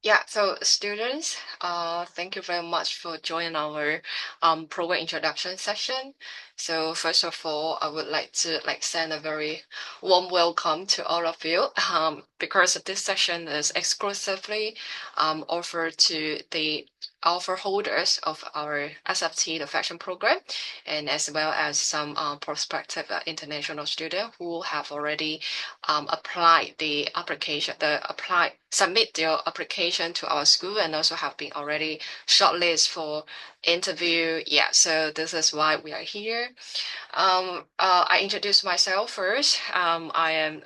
Yeah, so students, thank you very much for joining our program introduction session. So first of all, I would like to send a very warm welcome to all of you because this session is exclusively offered to the offer holders of our SFT, the fashion program, and as well as some prospective international students who have already applied the application, submit their application to our school and also have been already shortlisted for interview. Yeah, so this is why we are here. I introduce myself first. I am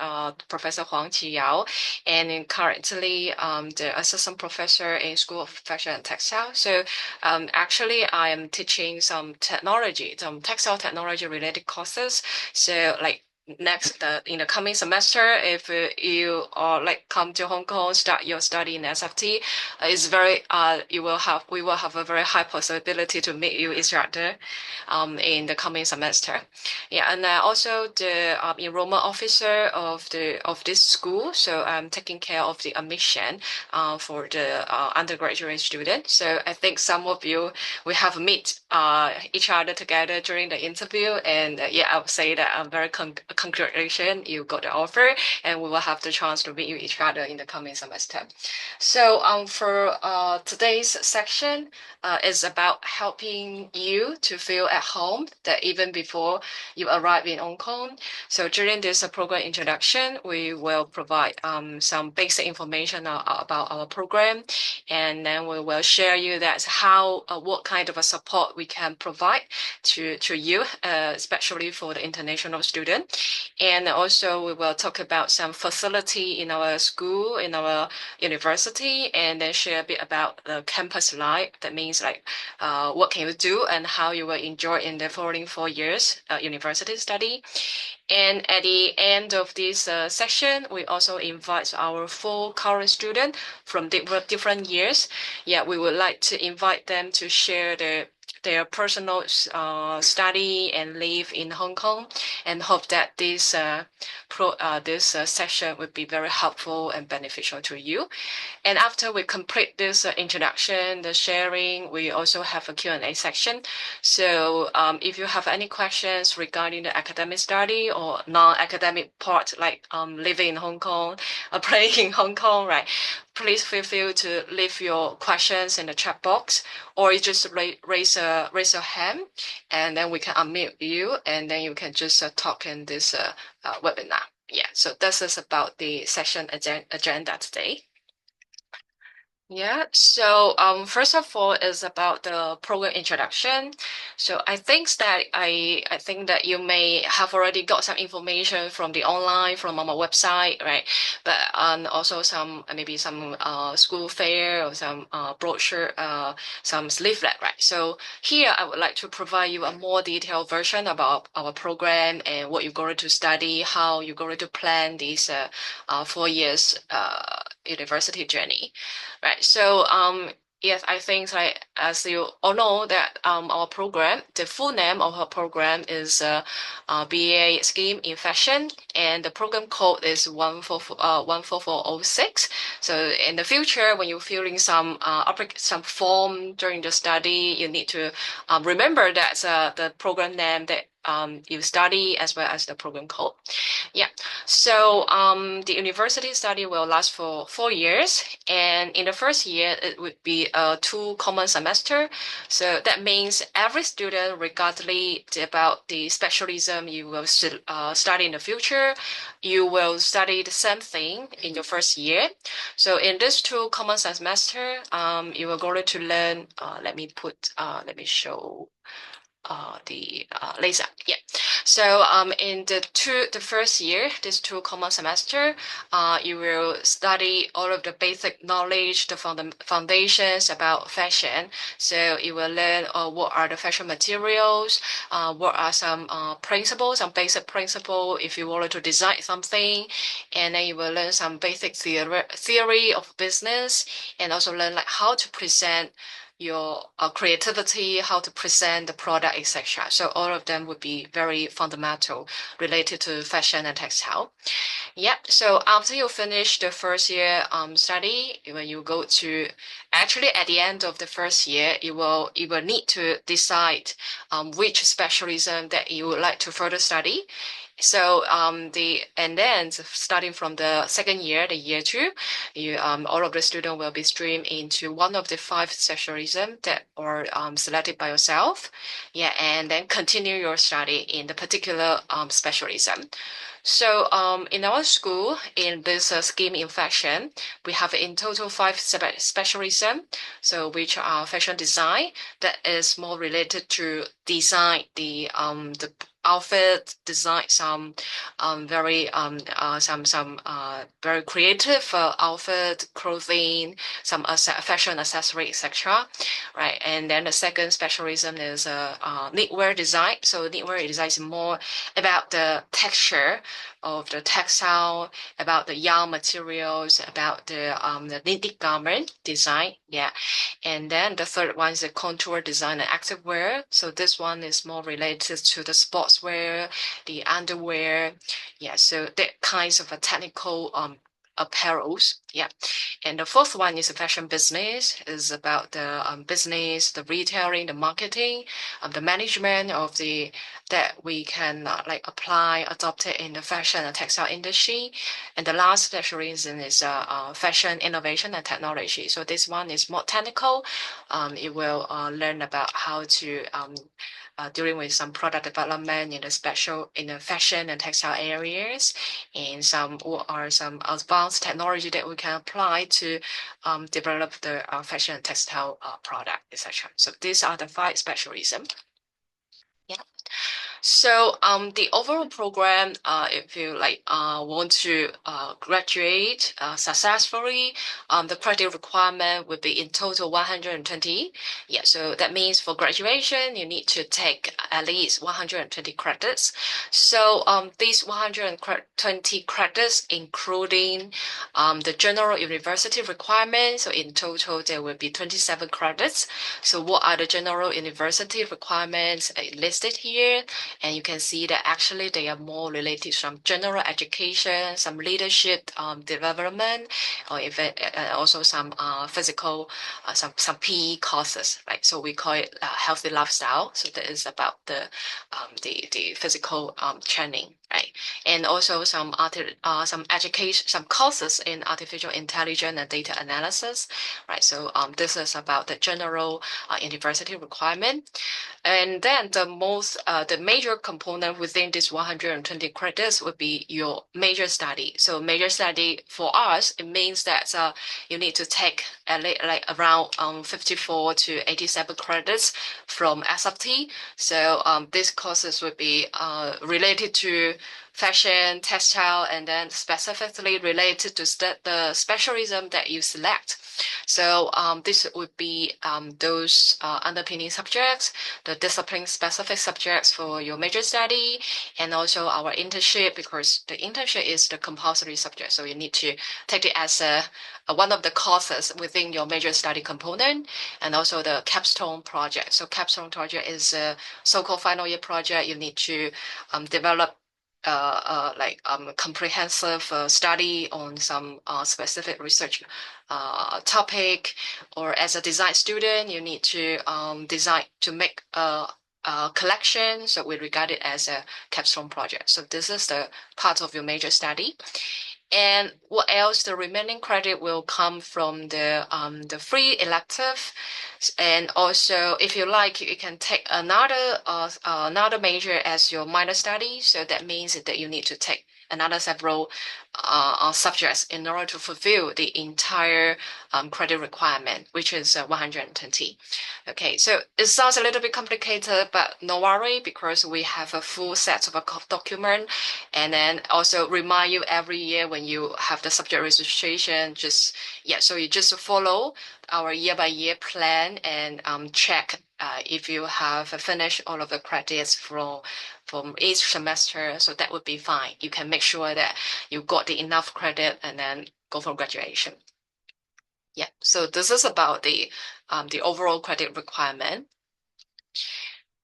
Professor Huang Qiyao, and currently the assistant professor in School of Fashion and Textile. So actually, I am teaching some textile technology related courses. So in the coming semester, if you are come to Hong Kong, start your study in SFT, it's very we will have a very high possibility to meet you each other in the coming semester. Yeah, and also the enrollment officer of this school. So I'm taking care of the admission for the undergraduate student. So I think some of you we have meet each other together during the interview, and yeah, I would say that I'm very congratulations, you got the offer, and we will have the chance to meet you each other in the coming semester. So for today's section is about helping you to feel at home that even before you arrive in Hong Kong. So during this program introduction, we will provide some basic information about our program, and then we will share you that how what kind of a support we can provide to you, especially for the international student. And also we will talk about some facility in our school, in our university, and then share a bit about the campus life. That means what can you do and how you will enjoy in the following 4 years university study. And at the end of this session, we also invite our 4 current students from different years. Yeah, we would like to invite them to share their personal study and live in Hong Kong, and hope that this session would be very helpful and beneficial to you. And after we complete this introduction, the sharing, we also have a Q&A section. So if you have any questions regarding the academic study or non-academic part, like living in Hong Kong, playing in Hong Kong, right? Please feel free to leave your questions in the chat box, or you just raise your hand, and then we can unmute you, and then you can just talk in this webinar. Yeah, so this is about the session agenda today. Yeah, so first of all is about the program introduction. So I think that you may have already got some information from the online from our website, right? But also maybe some school fair or some brochure, some leaflet, right? So here I would like to provide you a more detailed version about our program and what you're going to study, how you're going to plan these 4 years university journey. Right. So, yes, I think as you all know that our program, the full name of our program is BA Scheme in Fashion, and the program code is 14406. So in the future, when you're filling some form during the study, you need to remember that the program name that you study as well as the program code. Yeah. So the university study will last for 4 years, and in the first year it would be a 2 common semester. So that means every student, regardless about the specialism you will study in the future, you will study the same thing in your first year. So in this 2 common semester, you are going to learn. Let me show the laser. Yeah. So in the first year, this 2 common semester, you will study all of the basic knowledge, the foundations about fashion. So you will learn what are the fashion materials, what are some principles, some basic principle if you wanted to design something, and then you will learn some basic theory of business, and also learn like how to present your creativity, how to present the product, etc. So all of them would be very fundamental related to fashion and textile. Yep. So after you finish the first year study, when you go to actually at the end of the first year, you will need to decide which specialism that you would like to further study. So and then starting from the second year, the year two, you all of the students will be streamed into one of the five specialism that are selected by yourself. Yeah, and then continue your study in the particular specialism. So in our school, in this scheme in fashion, we have in total five specialism. So which are fashion design, that is more related to design the outfit, design some very creative outfit, clothing, some fashion accessory, etc. Right, and then the second specialism is knitwear design. So knitwear design is more about the texture of the textile, about the yarn materials, about the knitted garment design. Yeah. And then the third one is the contour design and activewear. So this one is more related to the sportswear, the underwear. Yeah. So that kinds of a technical apparels. Yeah. And the fourth one is the fashion business, is about the business, the retailing, the marketing, the management of the that we can like apply, adopt it in the fashion and textile industry. And the last specialism is fashion innovation and technology. So this one is more technical. It will learn about how to dealing with some product development in the fashion and textile areas, and what are some advanced technology that we can apply to develop the fashion and textile product, etc. So these are the five specialisms. Yeah. So the overall program, if you like want to graduate successfully, the credit requirement would be in total 120. Yeah, so that means for graduation, you need to take at least 120 credits. So these 120 credits, including the general university requirement. So in total, there will be 27 credits. So what are the general university requirements listed here? And you can see that actually they are more related to some general education, some leadership development, or even also some physical, some PE courses. Right? So we call it healthy lifestyle. So that is about the physical training, right? And also some education, some courses in artificial intelligence and data analysis, right? So this is about the general university requirement. And then the major component within this 120 credits would be your major study. So major study for us, it means that you need to take like around 54 to 87 credits from SFT. So these courses would be related to fashion, textile, and then specifically related to the specialism that you select. So this would be those underpinning subjects, the discipline-specific subjects for your major study, and also our internship, because the internship is the compulsory subject. So you need to take it as one of the courses within your major study component, and also the capstone project. So capstone project is a so-called final year project. You need to develop comprehensive study on some specific research topic, or as a design student, you need to design to make a collection. So we regard it as a capstone project. So this is the part of your major study. And what else? The remaining credit will come from the free elective, and also if you like, you can take another major as your minor study. So that means that you need to take another several subjects in order to fulfill the entire credit requirement, which is 120. Okay, so it sounds a little bit complicated, but no worry, because we have a full set of a document, and then also remind you every year when you have the subject registration. So you just follow our year by year plan and check if you have finished all of the credits from each semester. So that would be fine. You can make sure that you got the enough credit and then go for graduation. Yeah. So this is about the overall credit requirement.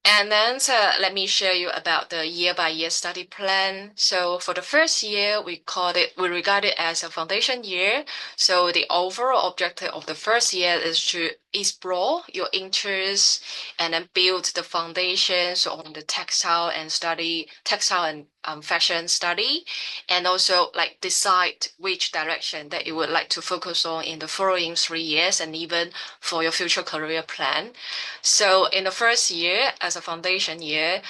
And then let me share you about the year-by-year study plan. So for the first year, we regard it as a foundation year. So the overall objective of the first year is to explore your interests and then build the foundations on the textile and fashion study, and also like decide which direction that you would like to focus on in the following 3 years and even for your future career plan. So in the first year, as a foundation year,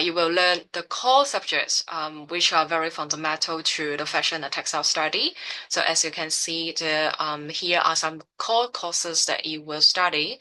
you will learn the core subjects, which are very fundamental to the fashion and textile study. So as you can see, here are some core courses that you will study.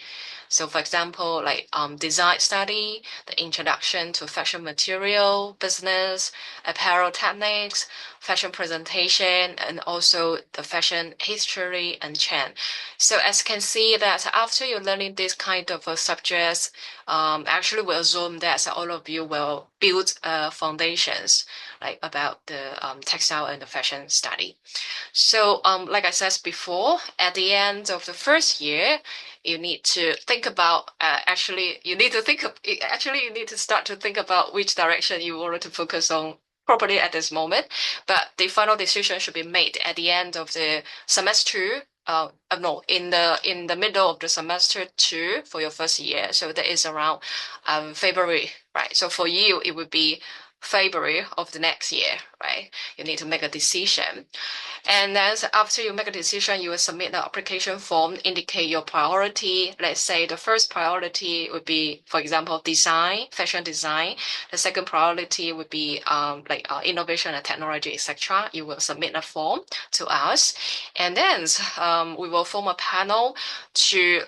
So for example, like design study, the introduction to fashion material, business, apparel techniques, fashion presentation, and also the fashion history and trend. So as you can see that after you're learning this kind of subjects, actually we assume that all of you will build foundations like about the textile and the fashion study. So, like I said before, at the end of the first year, you need to think about, you need to start to think about which direction you want to focus on properly at this moment. But the final decision should be made at the end of the semester. No, in the middle of the semester 2 for your first year. So that is around February, right? So for you, it would be February of the next year, right? You need to make a decision. And then after you make a decision, you will submit the application form, indicate your priority. Let's say the first priority would be, for example, design, fashion design. The second priority would be innovation and technology, etc. You will submit a form to us, and then we will form a panel to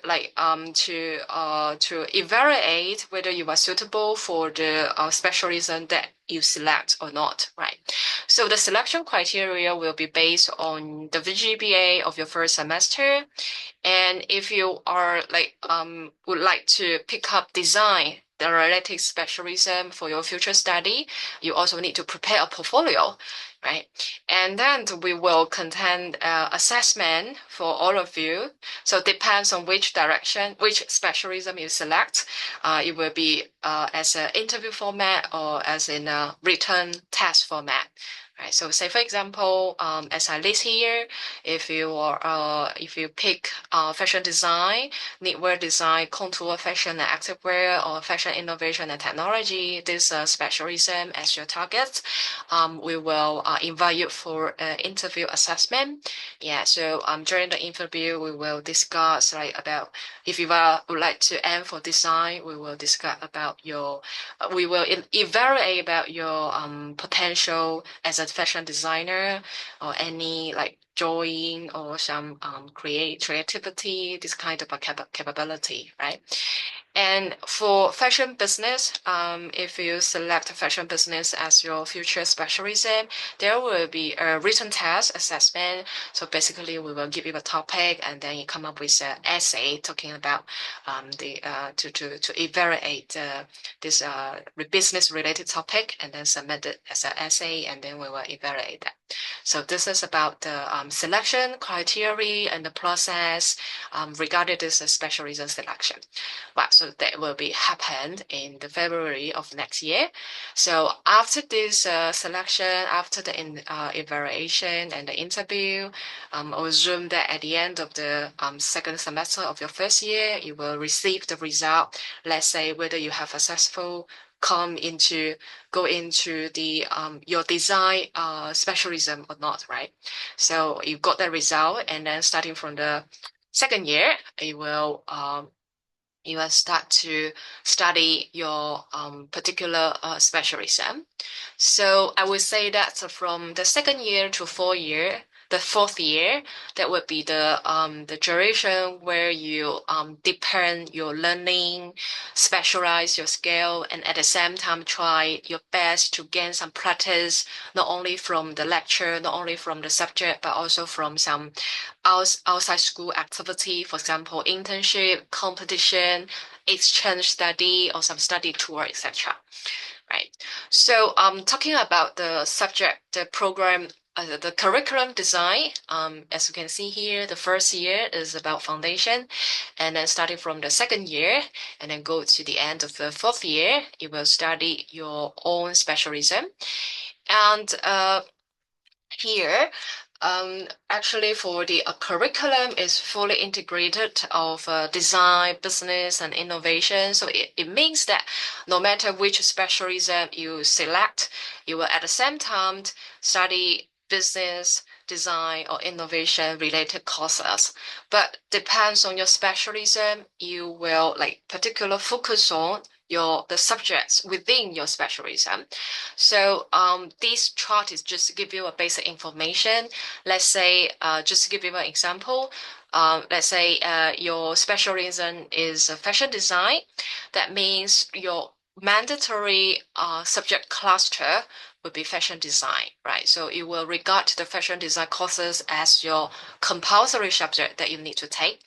evaluate whether you are suitable for the specialism that you select or not, right? So the selection criteria will be based on the GPA of your first semester. And if you are would like to pick up design, the related specialism for your future study, you also need to prepare a portfolio, right? And then we will contain assessment for all of you. So it depends on which direction, which specialism you select. It will be as an interview format or as in a written test format. Right. So say for example, as I list here, if you pick fashion design, knitwear design, contour fashion and activewear, or fashion innovation and technology, this specialism as your target, we will invite you for interview assessment. Yeah. So during the interview, we will discuss about if you would like to aim for design, we will discuss about we will evaluate about your potential as a fashion designer or any like drawing or some creativity, this kind of a capability, right? And for fashion business, if you select fashion business as your future specialism, there will be a written test assessment. So basically, we will give you a topic, and then you come up with an essay talking about to evaluate this business related topic, and then submit it as an essay, and then we will evaluate that. So this is about the selection criteria and the process regarding this specialism selection. But so that will be happened in the February of next year. So after this selection, after the evaluation and the interview, I assume that at the end of the second semester of your first year, you will receive the result. Let's say whether you have successful go into the your design specialism or not, right? So you got the result, and then starting from the second year, you will start to study your particular specialism. So I would say that from the second year to the fourth year, that would be the duration where you deepen your learning, specialize your skill, and at the same time try your best to gain some practice, not only from the lecture, not only from the subject, but also from some outside school activity, for example, internship, competition, exchange study, or some study tour, etc. Right. So, talking about the subject, the program the curriculum design, as you can see here, the first year is about foundation, and then starting from the second year, and then go to the end of the fourth year, you will study your own specialism. And here, actually for the curriculum is fully integrated of design, business, and innovation. So it means that no matter which specialism you select, you will at the same time study business, design, or innovation related courses. But depends on your specialism, you will like particular focus on the subjects within your specialism. So this chart is just to give you a basic information. Let's say, just to give you an example, let's say your specialism is fashion design. That means your mandatory subject cluster would be fashion design, right? So you will regard the fashion design courses as your compulsory subject that you need to take.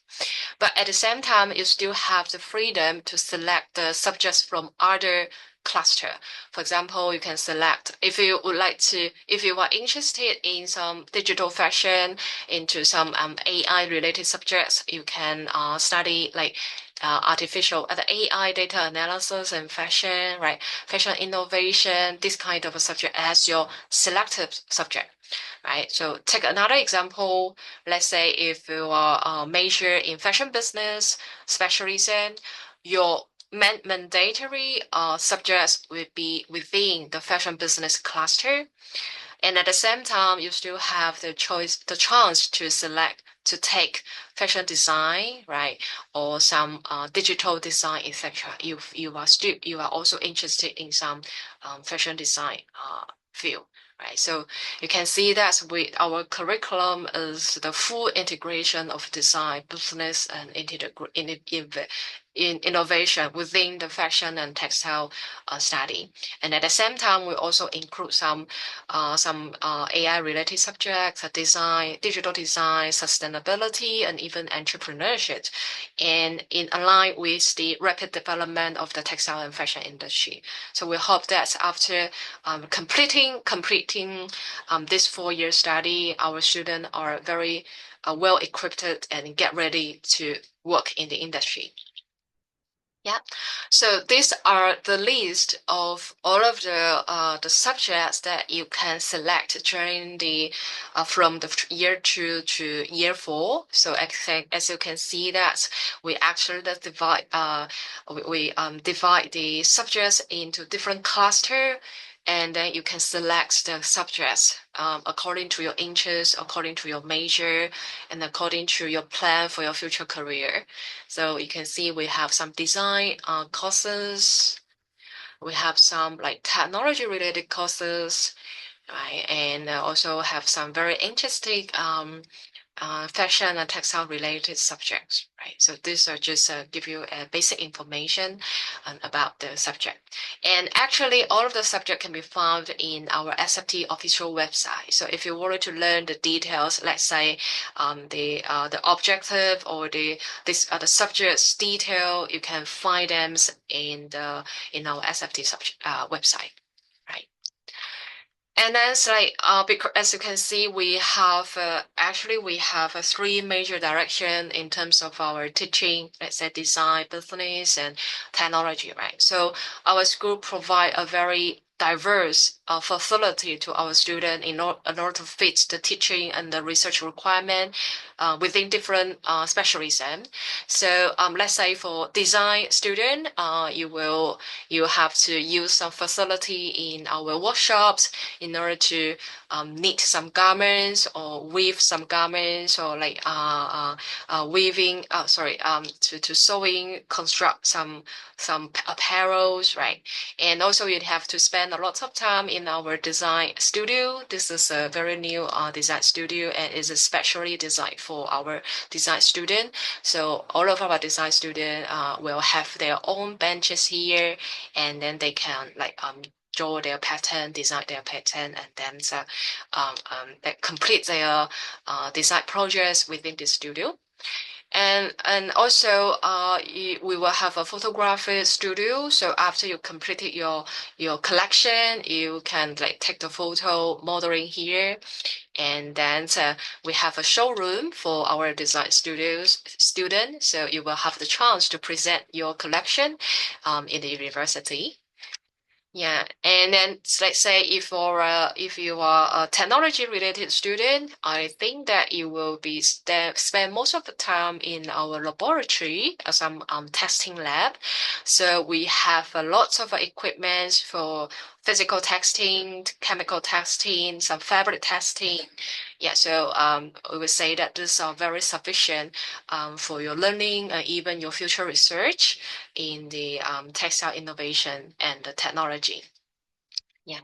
But at the same time, you still have the freedom to select the subjects from other cluster. For example, you can select if you would like to, if you are interested in some digital fashion, into some AI related subjects, you can study like the AI data analysis and fashion, right? Fashion innovation, this kind of a subject as your selective subject, right? So take another example. Let's say if you are major in fashion business, specialism, your mandatory subjects will be within the fashion business cluster. And at the same time, you still have the chance to select to take fashion design, right, or some digital design, etc. You are also interested in some fashion design field, right? So you can see that our curriculum is the full integration of design, business, and in innovation within the fashion and textile study. And at the same time, we also include some AI related subjects, design, digital design, sustainability, and even entrepreneurship, and in align with the rapid development of the textile and fashion industry. So we hope that after completing this 4 year study, our students are very well equipped and get ready to work in the industry. Yeah. So these are the list of all of the subjects that you can select during the from the year 2 to year 4. So as you can see that we actually divide divide the subjects into different cluster, and then you can select the subjects according to your interest, according to your major, and according to your plan for your future career. So you can see we have some design courses, we have some like technology related courses, right? And also have some very interesting fashion and textile related subjects, right? So these are just give you a basic information about the subject. And actually all of the subject can be found in our SFT official website. So if you wanted to learn the details, let's say the objective or the subject's detail, you can find them in our SFT website. And then it's like because as you can see, we have actually we have 3 major direction in terms of our teaching. Let's say design, business, and technology, right? So our school provide a very diverse facility to our student in order to fit the teaching and the research requirement within different specialism. So let's say for design student, you have to use some facility in our workshops in order to knit some garments or weave some garments or like weaving to sewing, construct some apparels, right? And also you'd have to spend a lot of time in our design studio. This is a very new design studio and is especially designed for our design student. So all of our design student will have their own benches here, and then they can like draw their pattern, design their pattern, and then complete their design projects within the studio. And also we will have a photography studio. So after you completed your collection, you can like take the photo modeling here. And then we have a showroom for our design studios students. So you will have the chance to present your collection in the university. Yeah, and then let's say if you are a technology related student, I think that you will be spend most of the time in our laboratory, some testing lab. So we have lots of equipment for physical testing, chemical testing, some fabric testing. Yeah, so we would say that these are very sufficient for your learning and even your future research in the textile innovation and the technology. Yeah.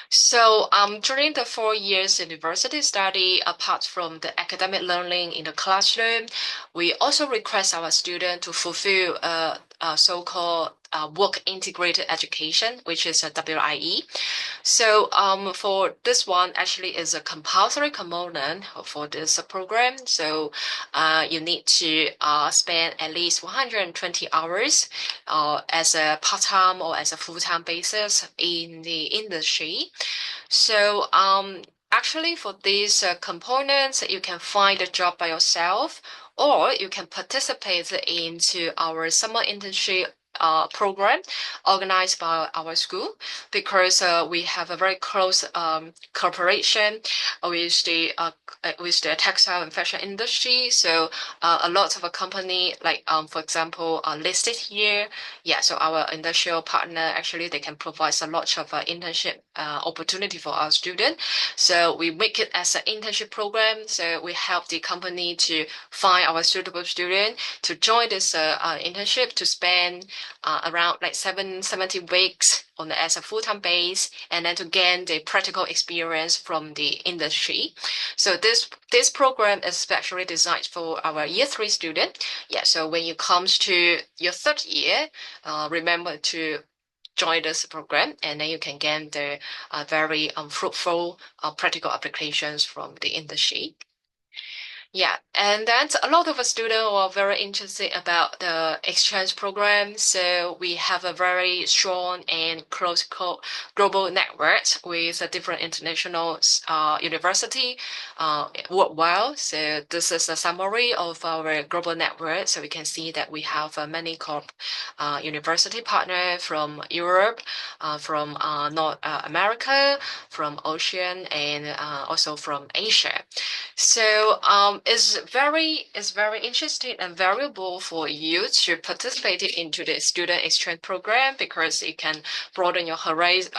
So during the 4 years university study, apart from the academic learning in the classroom, we also request our students to fulfill a so-called work integrated education, which is a WIE. So for this one, actually is a compulsory component for this program. So you need to spend at least 120 hours as a part-time or as a full-time basis in the industry. So actually for these components, you can find a job by yourself, or you can participate into our summer internship program organized by our school, because we have a very close cooperation with the textile and fashion industry. So a lot of a company, like for example, listed here. Yeah, so our industrial partner, actually they can provide a lot of internship opportunity for our student. So we make it as an internship program. So we help the company to find our suitable student to join this internship, to spend around like 70 weeks on as a full-time base, and then to gain the practical experience from the industry. So this program is specially designed for our year 3 student. Yeah, so when it comes to your 3rd year, remember to join this program, and then you can gain the very fruitful practical applications from the industry. Yeah, and then a lot of students are very interested about the exchange program. So we have a very strong and close global network with a different international university worldwide. So this is a summary of our global network. So we can see that we have many university partners from Europe, from North America, from Ocean, and also from Asia. So it's very interesting and valuable for you to participate into the student exchange program, because it can broaden your horizon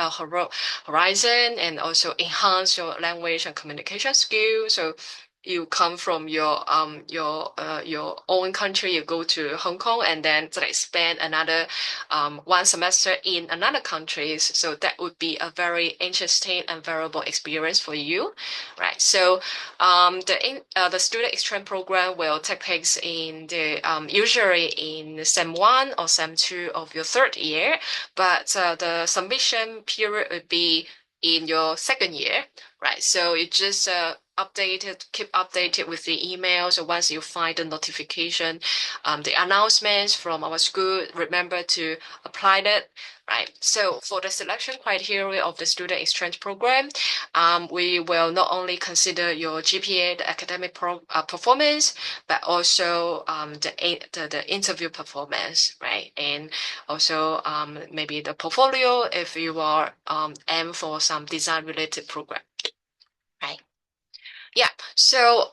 and also enhance your language and communication skills. So you come from your own country, you go to Hong Kong, and then like spend another 1 semester in another country. So that would be a very interesting and valuable experience for you, right? So the student exchange program will take place in the usually in Sem 1 or Sem 2 of your 3rd year, but the submission period would be in your 2nd year, right? So you just keep updated with the emails. So once you find the notification, the announcements from our school, remember to apply it. Right. So for the selection criteria of the student exchange program, we will not only consider your GPA, the academic performance, but also the interview performance, right? And also maybe the portfolio if you are aim for some design related program, right? Yeah. So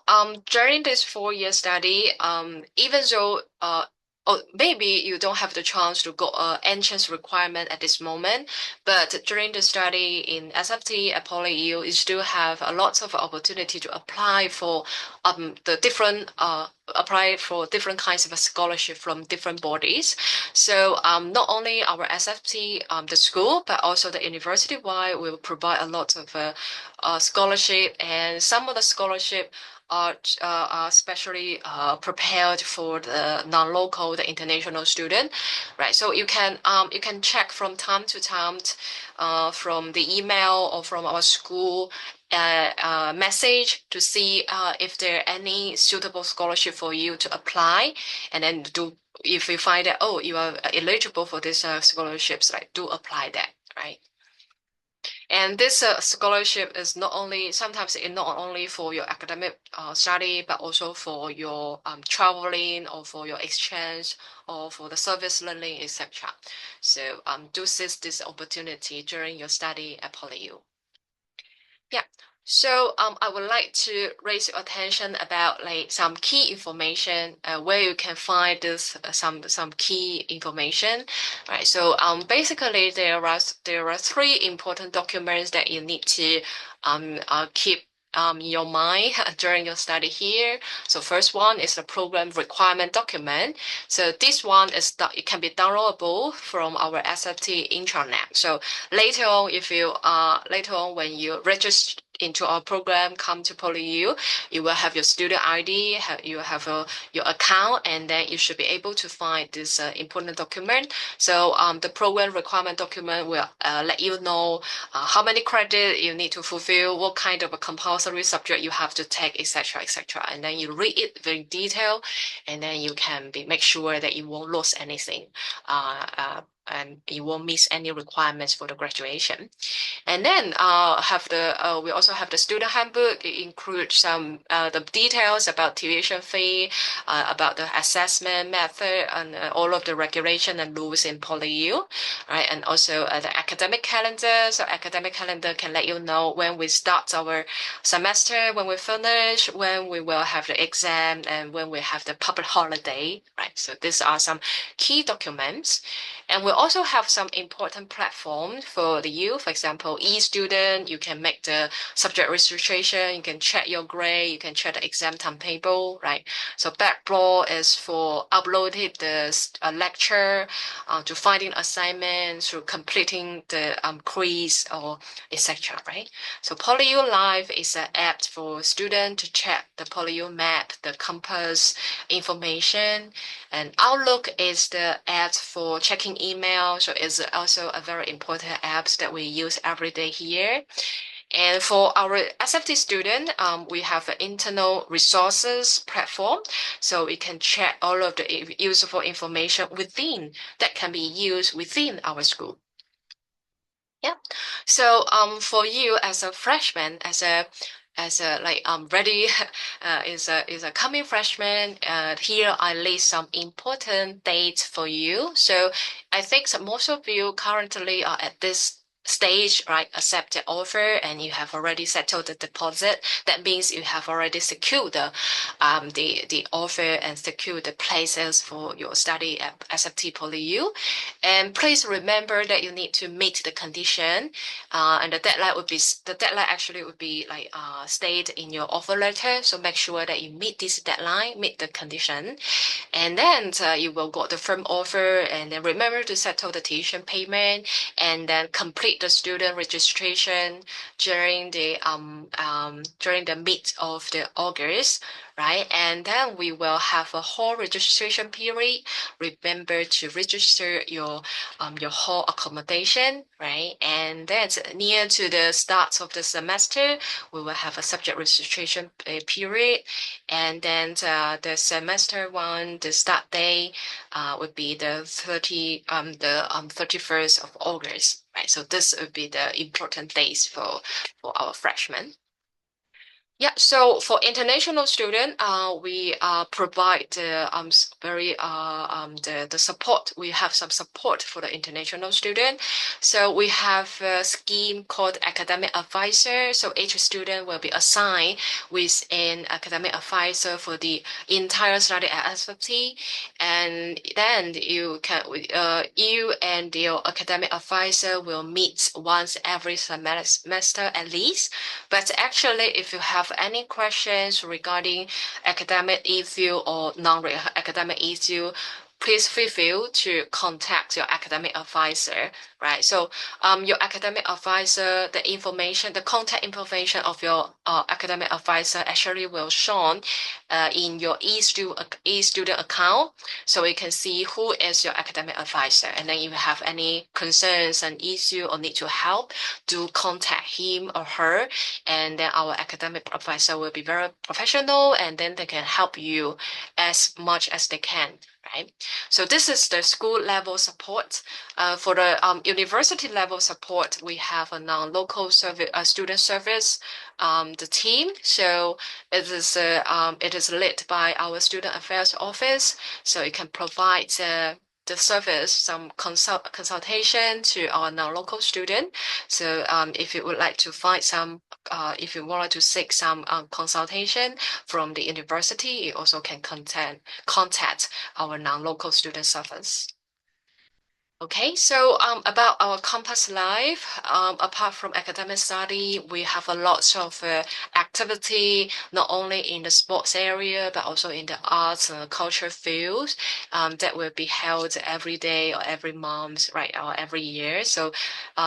during this 4 year study, even though or maybe you don't have the chance to go entrance requirement at this moment, but during the study in SFT at PolyU, you still have a lot of opportunity to apply for the different apply for different kinds of scholarship from different bodies. So not only our SFT, the school, but also the university-wide will provide a lot of scholarship, and some of the scholarship are specially prepared for the non-local, the international student, right? So you can check from time to time from the email or from our school message to see if there are any suitable scholarship for you to apply, and then do if you find that oh you are eligible for these scholarships, right? Do apply that, right? And this scholarship is not only sometimes it not only for your academic study, but also for your traveling or for your exchange or for the service learning, etc. So do seize this opportunity during your study at PolyU. Yeah. So I would like to raise your attention about like some key information where you can find this some key information. Right. So basically there are three important documents that you need to keep in your mind during your study here. So first one is the program requirement document. So this one is that it can be downloadable from our SFT intranet. So later on when you register into our program, come to PolyU, you will have your student ID, you have your account, and then you should be able to find this important document. So the program requirement document will let you know how many credit you need to fulfill, what kind of a compulsory subject you have to take, etc., etc. And then you read it very detailed, and then you can make sure that you won't lose anything. And you won't miss any requirements for the graduation. And then we also have the student handbook. It includes some the details about tuition fee, about the assessment method, and all of the regulation and rules in PolyU, right? And also the academic calendar. So academic calendar can let you know when we start our semester, when we finish, when we will have the exam, and when we have the public holiday, right? So these are some key documents. And we also have some important platforms for the youth. For example, e-student, you can make the subject registration, you can check your grade, you can check the exam timetable, right? So Backball is for uploading the lecture, to finding assignments, to completing the quiz or etc. Right? So PolyU Live is an app for students to check the PolyU map, the compass information, and Outlook is the app for checking email. So it's also a very important app that we use every day here. And for our SFT student, we have an internal resources platform. So we can check all of the useful information within that can be used within our school. Yeah. So for you as a freshman, as a like ready is a coming freshman, here I list some important dates for you. So I think that most of you currently are at this stage, right? Accept the offer and you have already settled the deposit. That means you have already secured the offer and secured the places for your study at SFT PolyU. And please remember that you need to meet the condition, and the deadline actually would be like stated in your offer letter. So make sure that you meet this deadline, meet the condition, and then you will get the firm offer. And then remember to settle the tuition payment, and then complete the student registration during the mid of the August, right? And then we will have a whole registration period. Remember to register your hall accommodation, right? And then near to the start of the semester, we will have a subject registration period, and then the semester one, the start day, would be the 31st of August, right? So this would be the important days for our freshmen. Yeah, so for international student, we provide the the support. We have some support for the international student. So we have a scheme called academic advisor. So each student will be assigned with an academic advisor for the entire study at SFT, and then you and your academic advisor will meet once every semester at least. But actually, if you have any questions regarding academic issue or non-academic issue, please feel free to contact your academic advisor, right? So your academic advisor, the contact information of your academic advisor actually will shown in your e-student account. So you can see who is your academic advisor. And then if you have any concerns and issue or need to help, do contact him or her. And then our academic advisor will be very professional, and then they can help you as much as they can. Right. So this is the school level support. For the university level support, we have a non-local service, student service, the team. So it is led by our student affairs office. So it can provide the service, some consultation to our non-local student. So if you would like to find some, if you want to seek some consultation from the university, you also can contact our non-local student service. Okay, so about our campus life, apart from academic study, we have a lot of activity, not only in the sports area, but also in the arts and culture fields that will be held every day or every month, right, or every year. So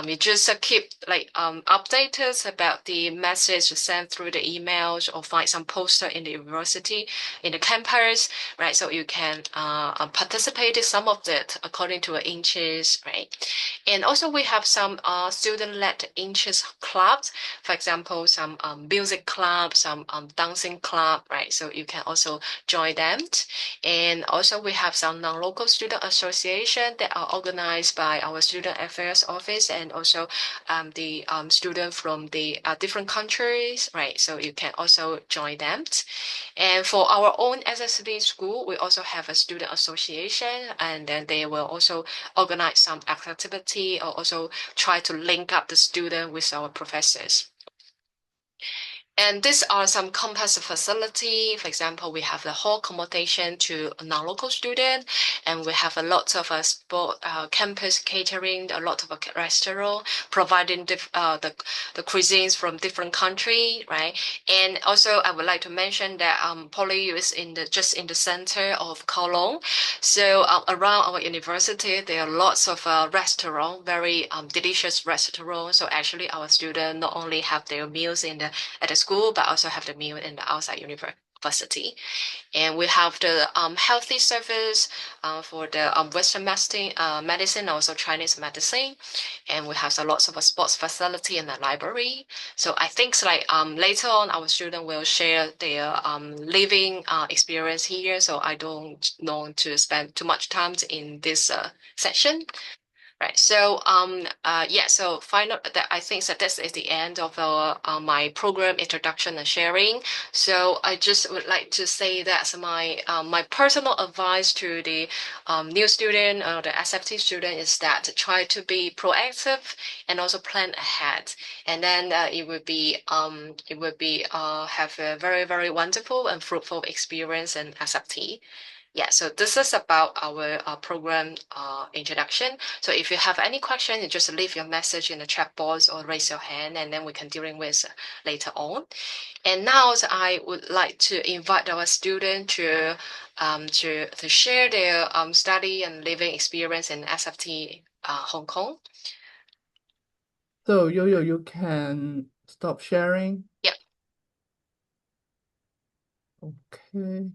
you just keep like updated about the message sent through the emails, or find some poster in the university, in the campus, right? So you can participate in some of it according to interest, right? And also we have some student-led interest clubs, for example, some music club, some dancing club, right? So you can also join them. And also we have some non-local student association that are organized by our student affairs office, and also the student from the different countries, right? So you can also join them. And for our own SSD school, we also have a student association, and then they will also organize some activity, or also try to link up the student with our professors. And these are some campus facility. For example, we have the hall accommodation to a non-local student, and we have a lot of sport campus catering, a lot of restaurant providing the cuisines from different country, right? And also, I would like to mention that Poly is just in the center of Kowloon. So around our university, there are lots of restaurant, very delicious restaurants. So actually, our students not only have their meals at the school, but also have the meal in the outside university. And we have the healthy service for the Western medicine, also Chinese medicine. And we have lots of a sports facility in the library. So I think like later on, our student will share their living experience here. So I don't want to spend too much time in this session. Right. So, yeah. So, final. That I think that this is the end of our my program introduction and sharing. So, I just would like to say that my personal advice to the new student or the SFT student is that try to be proactive and also plan ahead, and then it would be have a very wonderful and fruitful experience in SFT. Yeah, so this is about our program introduction. So if you have any question, you just leave your message in the chat box or raise your hand, and then we can deal with later on. And now I would like to invite our student to share their study and living experience in SFT Hong Kong. So Yo-Yo, you can stop sharing. Yeah. Okay.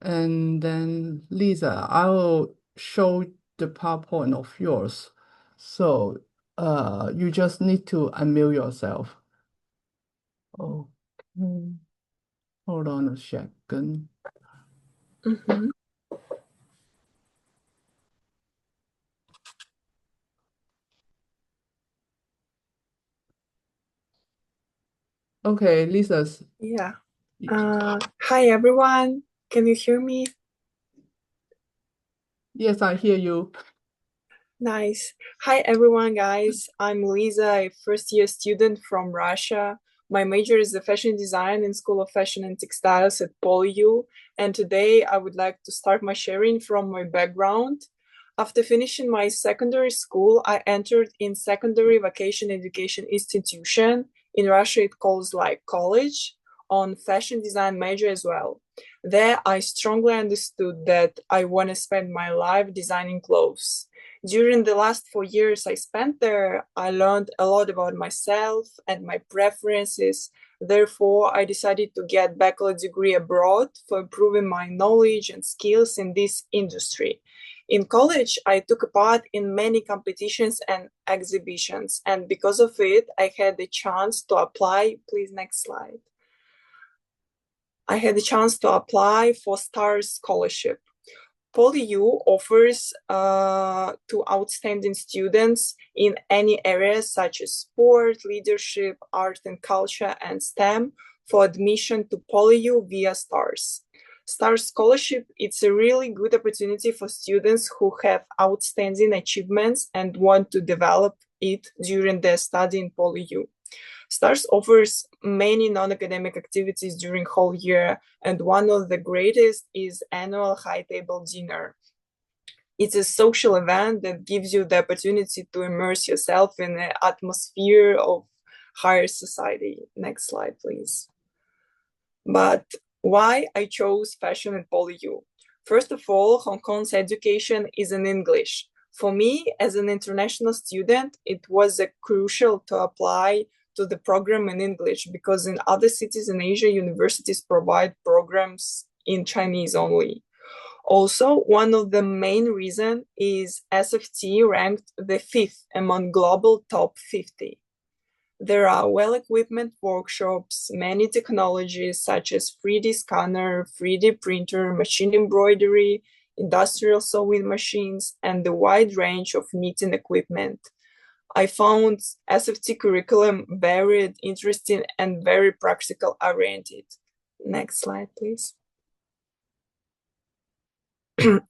And then Lisa, I will show the PowerPoint of yours. So you just need to unmute yourself. Okay. Hold on a second. Okay, Lisa's. Yeah. Hi, everyone. Can you hear me? Yes, I hear you. Nice. Hi, everyone, guys. I'm Lisa, a first-year student from Russia. My major is the fashion design in School of Fashion and Textiles at PolyU. And today I would like to start my sharing from my background. After finishing my secondary school, I entered in secondary vacation education institution. In Russia, it calls like college, on fashion design major as well. There, I strongly understood that I want to spend my life designing clothes. During the last 4 years I spent there, I learned a lot about myself and my preferences. Therefore, I decided to get bachelor degree abroad for improving my knowledge and skills in this industry. In college, I took part in many competitions and exhibitions, and because of it, I had the chance to apply. Please, next slide. I had the chance to apply for STARS scholarship. PolyU offers to outstanding students in any areas such as sport, leadership, art and culture, and STEM for admission to PolyU via STARS. STARS scholarship, it's a really good opportunity for students who have outstanding achievements and want to develop it during their study in PolyU. STARS offers many non-academic activities during whole year, and one of the greatest is annual high table dinner. It's a social event that gives you the opportunity to immerse yourself in the atmosphere of higher society. Next slide, please. But why I chose fashion at PolyU? First of all, Hong Kong's education is in English. For me, as an international student, it was crucial to apply to the program in English because in other cities in Asia, universities provide programs in Chinese only. Also, one of the main reasons is SFT ranked the 5th among global top 50. There are well-equipped workshops, many technologies such as 3D scanner, 3D printer, machine embroidery, industrial sewing machines, and a wide range of knitting equipment. I found SFT curriculum varied, interesting, and very practical oriented. Next slide, please.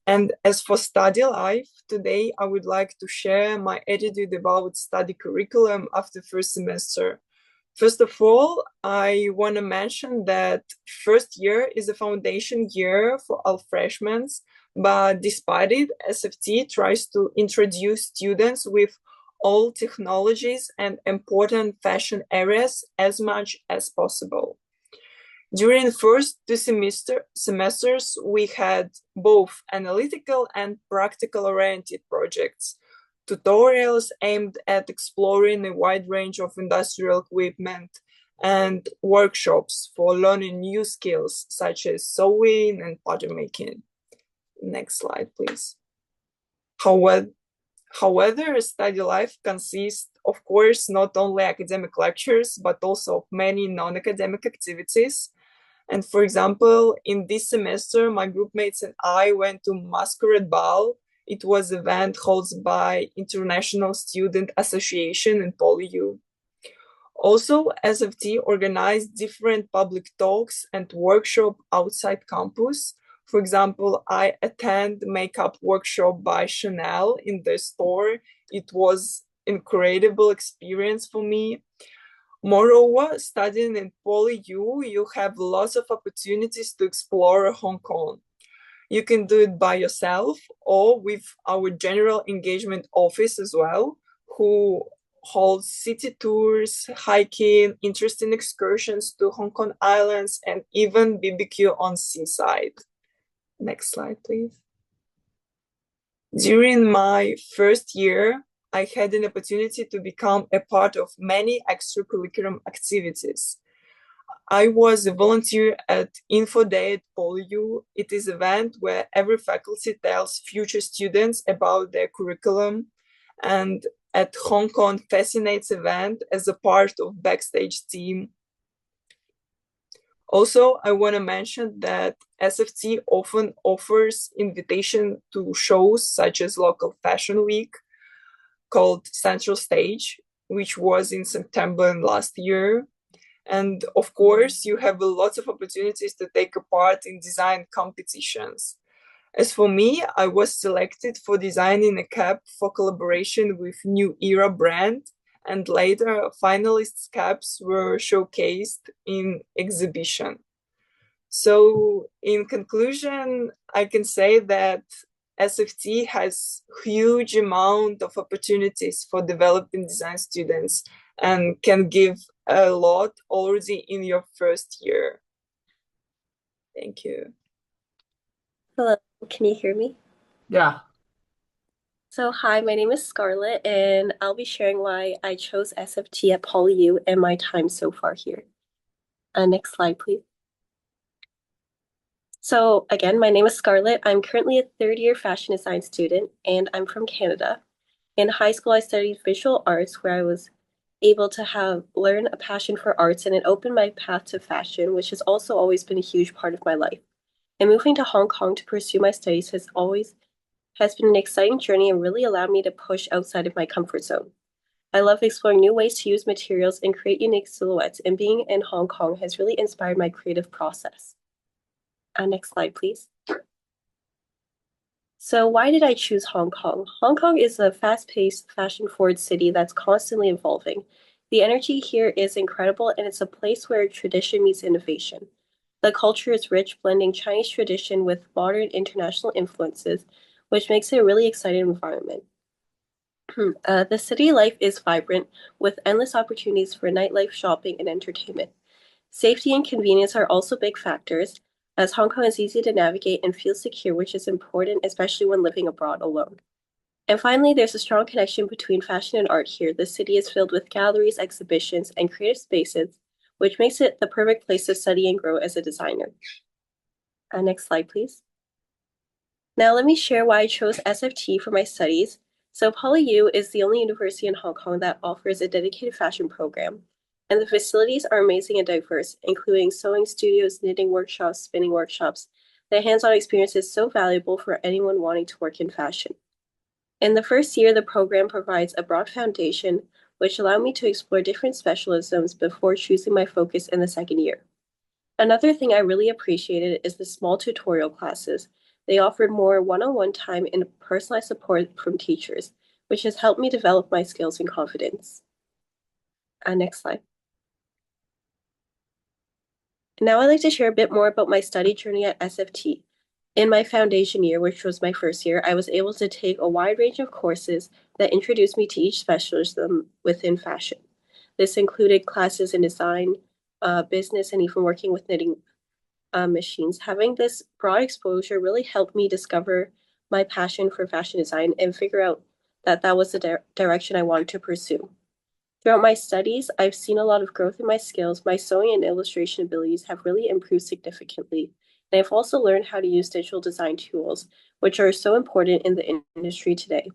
And as for study life, today I would like to share my attitude about study curriculum after first semester. First of all, I want to mention that first year is a foundation year for all freshmen, but despite it, SFT tries to introduce students with all technologies and important fashion areas as much as possible. During the first two semesters, we had both analytical and practical-oriented projects, tutorials aimed at exploring a wide range of industrial equipment, and workshops for learning new skills such as sewing and pattern making. Next slide, please. However, study life consists, of course, not only academic lectures, but also of many non-academic activities. And for example, in this semester, my groupmates and I went to Masquerade Ball. It was an event hosted by International Student Association in PolyU. Also, SFT organized different public talks and workshops outside campus. For example, I attend makeup workshop by Chanel in their store. It was incredible experience for me. Moreover, studying in PolyU, you have lots of opportunities to explore Hong Kong. You can do it by yourself or with our general engagement office as well, who holds city tours, hiking, interesting excursions to Hong Kong islands, and even BBQ on seaside. Next slide, please. During my first year, I had an opportunity to become a part of many extracurricular activities. I was a volunteer at Info Day at PolyU. It is an event where every faculty tells future students about their curriculum, and at Hong Kong Fascinates event as a part of backstage team. Also, I want to mention that SFT often offers invitation to shows such as Local Fashion Week, called Central Stage, which was in September last year. And of course, you have lots of opportunities to take part in design competitions. As for me, I was selected for designing a cap for collaboration with New Era brand, and later finalists' caps were showcased in exhibition. So in conclusion, I can say that SFT has huge amount of opportunities for developing design students and can give a lot already in your first year. Thank you. Hello, can you hear me? Yeah. So, hi, my name is Scarlett, and I'll be sharing why I chose SFT at PolyU and my time so far here. Next slide, please. So, again, my name is Scarlett. I'm currently a third-year fashion design student, and I'm from Canada. In high school, I studied visual arts, where I was able to learn a passion for arts, and it opened my path to fashion, which has also always been a huge part of my life. And moving to Hong Kong to pursue my studies has been an exciting journey and really allowed me to push outside of my comfort zone. I love exploring new ways to use materials and create unique silhouettes, and being in Hong Kong has really inspired my creative process. Next slide, please. So, why did I choose Hong Kong? Hong Kong is a fast paced, fashion forward city that's constantly evolving. The energy here is incredible, and it's a place where tradition meets innovation. The culture is rich, blending Chinese tradition with modern international influences, which makes it a really exciting environment. The city life is vibrant, with endless opportunities for nightlife, shopping, and entertainment. Safety and convenience are also big factors, as Hong Kong is easy to navigate and feel secure, which is important, especially when living abroad alone. And finally, there's a strong connection between fashion and art here. The city is filled with galleries, exhibitions, and creative spaces, which makes it the perfect place to study and grow as a designer. Next slide, please. Now, let me share why I chose SFT for my studies. So, PolyU is the only university in Hong Kong that offers a dedicated fashion program. And the facilities are amazing and diverse, including sewing studios, knitting workshops, spinning workshops. The hands on experience is so valuable for anyone wanting to work in fashion. In the first year, the program provides a broad foundation, which allowed me to explore different specialisms before choosing my focus in the second year. Another thing I really appreciated is the small tutorial classes. They offered more one-on-one time and personalized support from teachers, which has helped me develop my skills and confidence. Next slide. Now I'd like to share a bit more about my study journey at SFT. In my foundation year, which was my first year, I was able to take a wide range of courses that introduced me to each specialism within fashion. This included classes in design, business, and even working with knitting machines. Having this broad exposure really helped me discover my passion for fashion design and figure out that that was the direction I wanted to pursue. Throughout my studies, I've seen a lot of growth in my skills. My sewing and illustration abilities have really improved significantly. And I've also learned how to use digital design tools, which are so important in the industry today.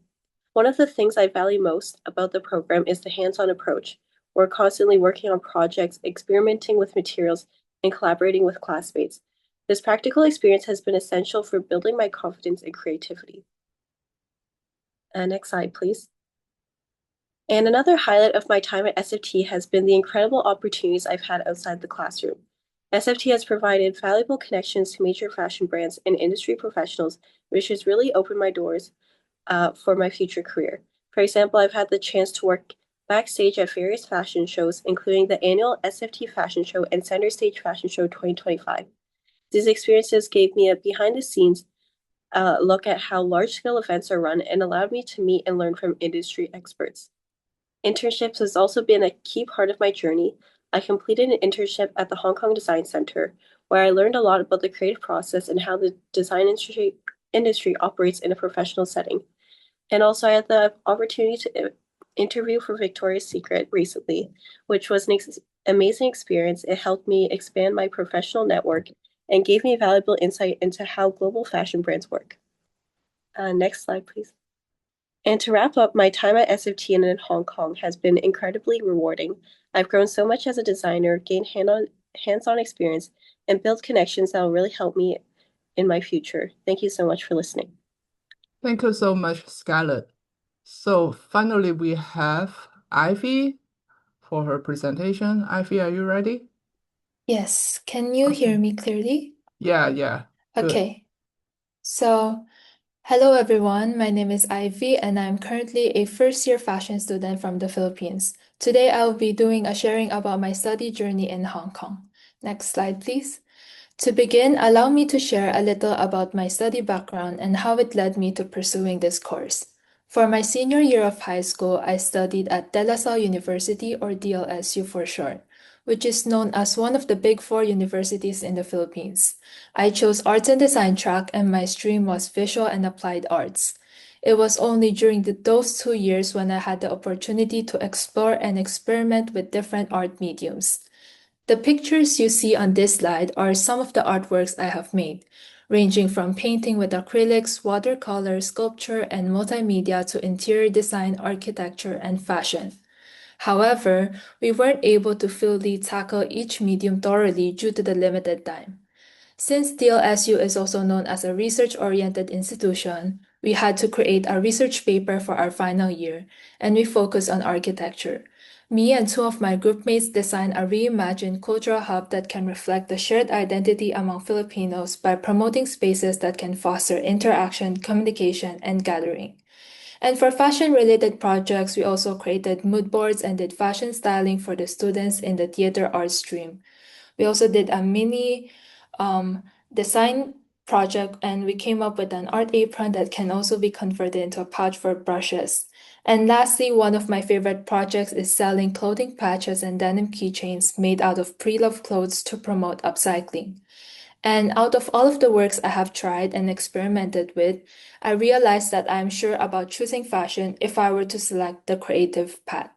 One of the things I value most about the program is the hands-on approach. We're constantly working on projects, experimenting with materials, and collaborating with classmates. This practical experience has been essential for building my confidence and creativity. Next slide, please. And another highlight of my time at SFT has been the incredible opportunities I've had outside the classroom. SFT has provided valuable connections to major fashion brands and industry professionals, which has really opened my doors for my future career. For example, I've had the chance to work backstage at various fashion shows, including the annual SFT Fashion Show and Center Stage Fashion Show 2025. These experiences gave me a behind the scenes look at how large scale events are run and allowed me to meet and learn from industry experts. Internships has also been a key part of my journey. I completed an internship at the Hong Kong Design Center, where I learned a lot about the creative process and how the design industry operates in a professional setting. And also, I had the opportunity to interview for Victoria's Secret recently, which was an amazing experience. It helped me expand my professional network and gave me valuable insight into how global fashion brands work. Next slide, please. And to wrap up, my time at SFT and in Hong Kong has been incredibly rewarding. I've grown so much as a designer, gained hands-on experience, and built connections that will really help me in my future. Thank you so much for listening. Thank you so much, Scarlett. So finally, we have Ivy for her presentation. Ivy, are you ready? Yes, can you hear Okay. me clearly? Yeah, good. Okay, so hello everyone, my name is Ivy and I'm currently a first-year fashion student from the Philippines. Today I'll be doing a sharing about my study journey in Hong Kong. Next slide, please. To begin, allow me to share a little about my study background and how it led me to pursuing this course. For my senior year of high school, I studied at De La Salle University, or DLSU for short, which is known as one of the Big Four universities in the Philippines. I chose Arts and Design track, and my stream was Visual and Applied Arts. It was only during those 2 years when I had the opportunity to explore and experiment with different art mediums. The pictures you see on this slide are some of the artworks I have made, ranging from painting with acrylics, watercolor, sculpture, and multimedia to interior design, architecture, and fashion. However, we weren't able to fully tackle each medium thoroughly due to the limited time. Since DLSU is also known as a research-oriented institution, we had to create a research paper for our final year, and we focused on architecture. Me and two of my groupmates designed a reimagined cultural hub that can reflect the shared identity among Filipinos by promoting spaces that can foster interaction, communication, and gathering. And for fashion-related projects, we also created mood boards and did fashion styling for the students in the theater arts stream. We also did a mini design project, and we came up with an art apron that can also be converted into a pouch for brushes. And lastly, one of my favorite projects is selling clothing patches and denim keychains made out of pre-loved clothes to promote upcycling. And out of all of the works I have tried and experimented with, I realized that I am sure about choosing fashion if I were to select the creative path.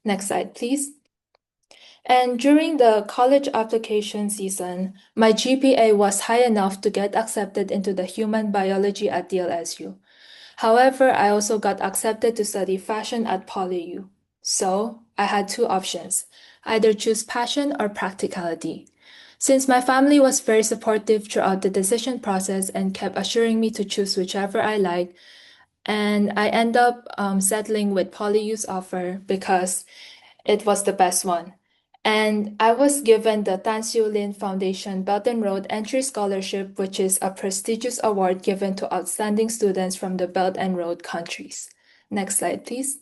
Next slide, please. And during the college application season, my GPA was high enough to get accepted into the human biology at DLSU. However, I also got accepted to study fashion at PolyU. So, I had two options, either choose passion or practicality. Since my family was very supportive throughout the decision process and kept assuring me to choose whichever I liked, and I end up settling with PolyU's offer because it was the best one. And I was given the Tan Siew Lin Foundation Belt and Road Entry Scholarship, which is a prestigious award given to outstanding students from the Belt and Road countries. Next slide, please.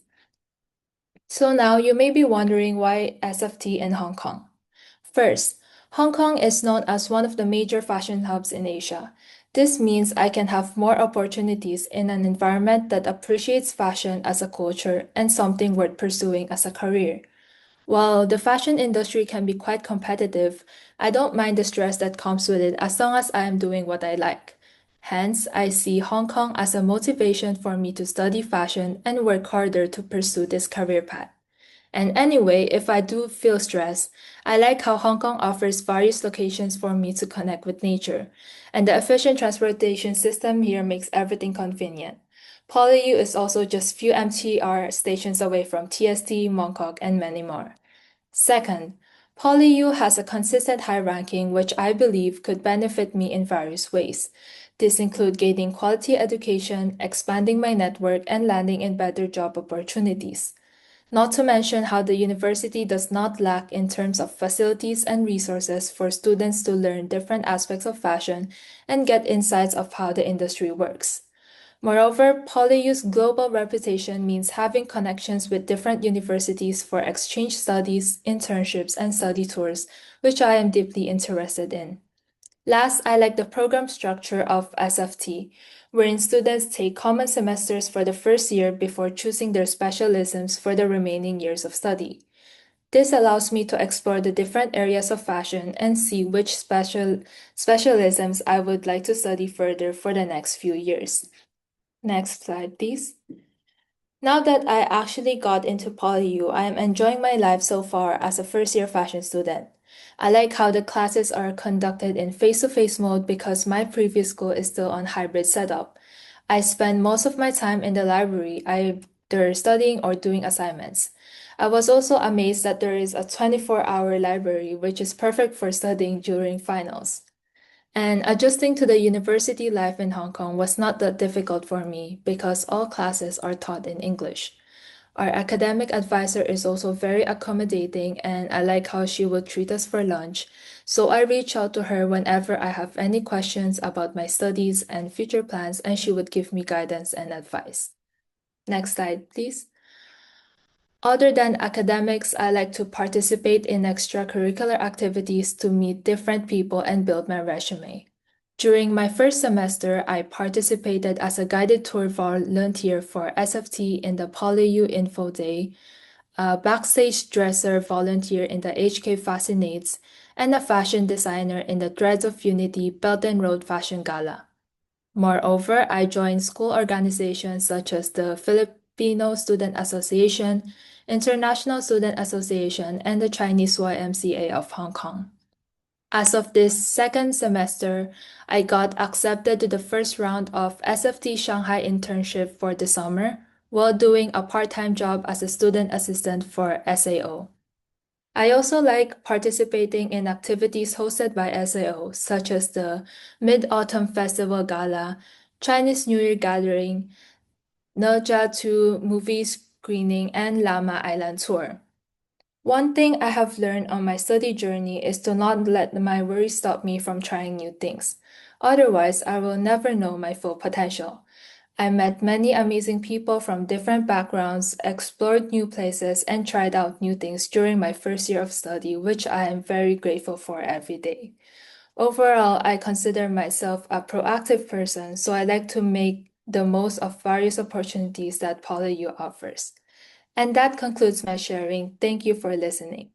So now you may be wondering why SFT in Hong Kong. First, Hong Kong is known as one of the major fashion hubs in Asia. This means I can have more opportunities in an environment that appreciates fashion as a culture and something worth pursuing as a career. While the fashion industry can be quite competitive, I don't mind the stress that comes with it as long as I am doing what I like. Hence, I see Hong Kong as a motivation for me to study fashion and work harder to pursue this career path. And anyway, if I do feel stressed, I like how Hong Kong offers various locations for me to connect with nature, and the efficient transportation system here makes everything convenient. PolyU is also just few MTR stations away from TST, Mongkok, and many more. Second, PolyU has a consistent high ranking which I believe could benefit me in various ways. This include gaining quality education, expanding my network, and landing in better job opportunities. Not to mention how the university does not lack in terms of facilities and resources for students to learn different aspects of fashion and get insights of how the industry works. Moreover, PolyU's global reputation means having connections with different universities for exchange studies, internships, and study tours, which I am deeply interested in. Last, I like the program structure of SFT, wherein students take common semesters for the first year before choosing their specialisms for the remaining years of study. This allows me to explore the different areas of fashion and see which specialisms I would like to study further for the next few years. Next slide, please. Now that I actually got into PolyU, I am enjoying my life so far as a first-year fashion student. I like how the classes are conducted in face-to-face mode because my previous school is still on hybrid setup. I spend most of my time in the library, either studying or doing assignments. I was also amazed that there is a 24-hour library, which is perfect for studying during finals. And adjusting to the university life in Hong Kong was not that difficult for me because all classes are taught in English. Our academic advisor is also very accommodating, and I like how she would treat us for lunch. So I reach out to her whenever I have any questions about my studies and future plans, and she would give me guidance and advice. Next slide, please. Other than academics, I like to participate in extracurricular activities to meet different people and build my resume. During my first semester, I participated as a guided tour volunteer for SFT in the PolyU Info Day, a backstage dresser volunteer in the HK Fascinates, and a fashion designer in the Threads of Unity Belt and Road Fashion Gala. Moreover, I joined school organizations such as the Filipino Student Association, International Student Association, and the Chinese YMCA of Hong Kong. As of this second semester, I got accepted to the first round of SFT Shanghai internship for the summer while doing a part-time job as a student assistant for SAO. I also like participating in activities hosted by SAO, such as the Mid-Autumn Festival Gala, Chinese New Year Gathering, Naja 2 movie screening, and Lama Island Tour. One thing I have learned on my study journey is to not let my worries stop me from trying new things. Otherwise, I will never know my full potential. I met many amazing people from different backgrounds, explored new places, and tried out new things during my first year of study, which I am very grateful for every day. Overall, I consider myself a proactive person, so I like to make the most of various opportunities that PolyU offers. And that concludes my sharing. Thank you for listening.